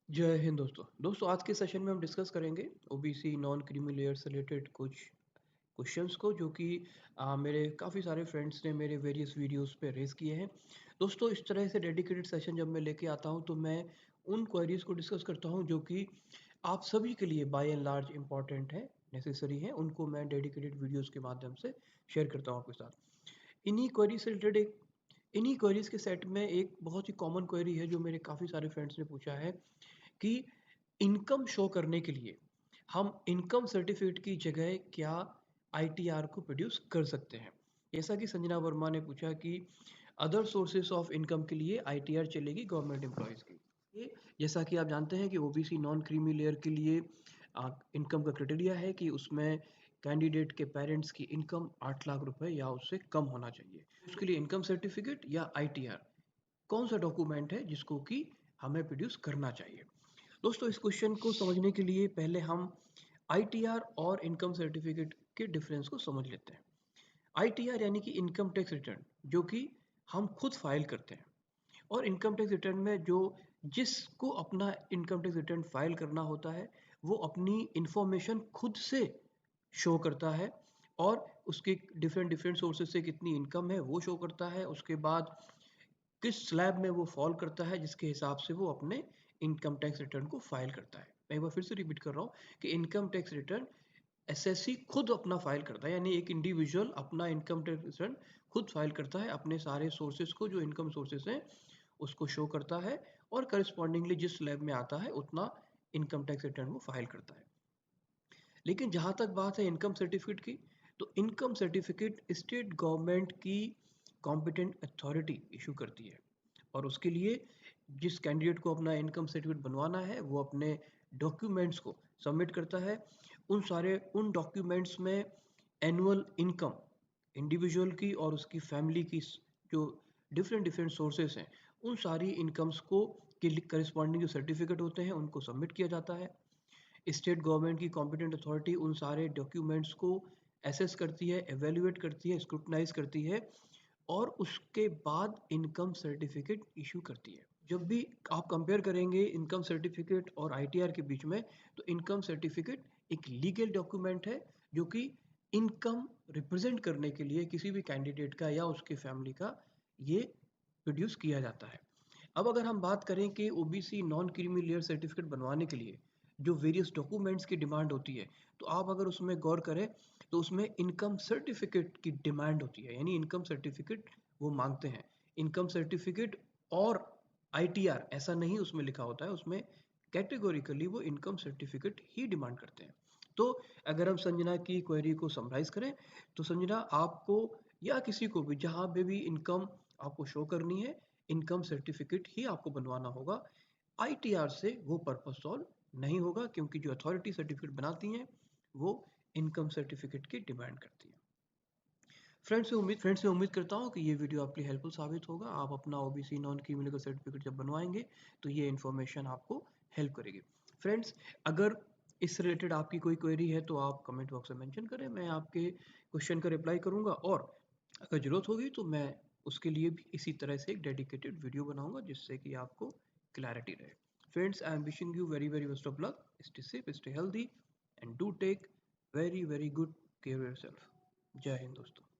जय हिंद दोस्तों आज के सेशन में हम डिस्कस करेंगे ओबीसी नॉन क्रीमी लेयर से रिलेटेड कुछ क्वेश्चंस को जो कि मेरे काफ़ी सारे फ्रेंड्स ने मेरे वेरियस वीडियोस पे रेज किए हैं। दोस्तों इस तरह से डेडिकेटेड सेशन जब मैं लेके आता हूं तो मैं उन क्वेरीज को डिस्कस करता हूं जो कि आप सभी के लिए बाय एंड लार्ज इंपॉर्टेंट है, नेसेसरी है, उनको मैं डेडिकेटेड वीडियोस के माध्यम से शेयर करता हूँ आपके साथ। इन्हीं क्वेरीज से रिलेटेड एक इन्हीं क्वेरीज के सेट में एक बहुत ही कॉमन क्वेरी है जो मेरे काफ़ी सारे फ्रेंड्स ने पूछा है कि इनकम शो करने के लिए हम इनकम सर्टिफिकेट की जगह क्या आईटीआर को प्रोड्यूस कर सकते हैं। जैसा कि संजना वर्मा ने पूछा कि अदर सोर्सेस ऑफ इनकम के लिए आईटीआर चलेगी गवर्नमेंट एम्प्लॉयज़ की। ये जैसा कि आप जानते हैं कि ओबीसी नॉन क्रीमी लेयर के लिए इनकम का क्राइटेरिया है कि उसमें कैंडिडेट के पेरेंट्स की इनकम 8 लाख रुपए या उससे कम होना चाहिए। उसके लिए इनकम सर्टिफिकेट या आईटीआर कौन सा डॉक्यूमेंट है जिसको कि हमें प्रोड्यूस करना चाहिए। दोस्तों इस क्वेश्चन को समझने के लिए पहले हम आईटीआर और इनकम सर्टिफिकेट के डिफरेंस को समझ लेते हैं। आईटीआर यानी कि इनकम टैक्स रिटर्न जो कि हम खुद फाइल करते हैं, और इनकम टैक्स रिटर्न में जो जिसको अपना इनकम टैक्स रिटर्न फाइल करना होता है वो अपनी इंफॉर्मेशन खुद से शो करता है, और उसके डिफरेंट डिफरेंट सोर्सेज से कितनी इनकम है वो शो करता है। उसके बाद किस स्लैब में वो फॉल करता है जिसके हिसाब से वो अपने इनकम टैक्स रिटर्न को फाइल करता है। मैं एक बार फिर से रिपीट कर रहा हूँ कि इनकम टैक्स रिटर्न एसएससी खुद अपना फाइल करता है, यानी एक इंडिविजुअल अपना इनकम टैक्स रिटर्न खुद फाइल करता है, अपने सारे सोर्सेज को जो इनकम सोर्सेज हैं उसको शो करता है, और करस्पॉन्डिंगली जिस स्लैब में आता है उतना इनकम टैक्स रिटर्न वो फाइल करता है। लेकिन जहाँ तक बात है इनकम सर्टिफिकेट की, तो इनकम सर्टिफिकेट स्टेट गवर्नमेंट की कॉम्पिटेंट अथॉरिटी इशू करती है, और उसके लिए जिस कैंडिडेट को अपना इनकम सर्टिफिकेट बनवाना है वो अपने डॉक्यूमेंट्स को सबमिट करता है। उन डॉक्यूमेंट्स में एनुअल इनकम इंडिविजुअल की और उसकी फैमिली की जो डिफरेंट डिफरेंट सोर्सेस हैं उन सारी इनकम्स को के करस्पॉन्डिंग जो सर्टिफिकेट होते हैं उनको सबमिट किया जाता है। स्टेट गवर्नमेंट की कॉम्पिटेंट अथॉरिटी उन सारे डॉक्यूमेंट्स को एसेस करती है, एवेल्युएट करती है, स्क्रूटनाइज करती है, और उसके बाद इनकम सर्टिफिकेट इशू करती है। जब भी आप कंपेयर करेंगे इनकम सर्टिफिकेट और आईटीआर के बीच में, तो इनकम सर्टिफिकेट एक लीगल डॉक्यूमेंट है जो कि इनकम रिप्रेजेंट करने के लिए किसी भी कैंडिडेट का या उसके फैमिली का ये प्रोड्यूस किया जाता है। अब अगर हम बात करें कि OBC non creamy layer certificate बनवाने के लिए जो वेरियस डॉक्यूमेंट्स की डिमांड होती है, तो आप अगर उसमें गौर करें तो उसमें इनकम सर्टिफिकेट की डिमांड होती है, यानी इनकम सर्टिफिकेट वो मांगते हैं। इनकम सर्टिफिकेट और आईटीआर ऐसा नहीं उसमें लिखा होता है, उसमें कैटेगोरिकली वो इनकम सर्टिफिकेट ही डिमांड करते हैं। तो अगर हम संजना की क्वेरी को समराइज करें, तो संजना आपको या किसी को भी जहाँ पे भी इनकम आपको शो करनी है, इनकम सर्टिफिकेट ही आपको बनवाना होगा। आईटीआर से वो पर्पस सॉल्व नहीं होगा, क्योंकि जो अथॉरिटी सर्टिफिकेट बनाती हैं वो इनकम सर्टिफिकेट की डिमांड करती है। फ्रेंड्स मैं उम्मीद करता हूँ कि ये वीडियो आपके लिए हेल्पफुल साबित होगा। आप अपना OBC non creamy legal certificate जब बनवाएंगे तो ये इन्फॉर्मेशन आपको हेल्प करेगी। फ्रेंड्स, अगर इससे रिलेटेड आपकी कोई क्वेरी है तो आप कमेंट बॉक्स में मेंशन करें, मैं आपके क्वेश्चन का रिप्लाई करूंगा, और अगर ज़रूरत होगी तो मैं उसके लिए भी इसी तरह से एक डेडिकेटेड वीडियो बनाऊंगा जिससे कि आपको क्लैरिटी रहे। Friends, I am wishing you very very best of luck, stay safe, stay healthy, and do take very very good care of yourself. जय हिंद दोस्तों।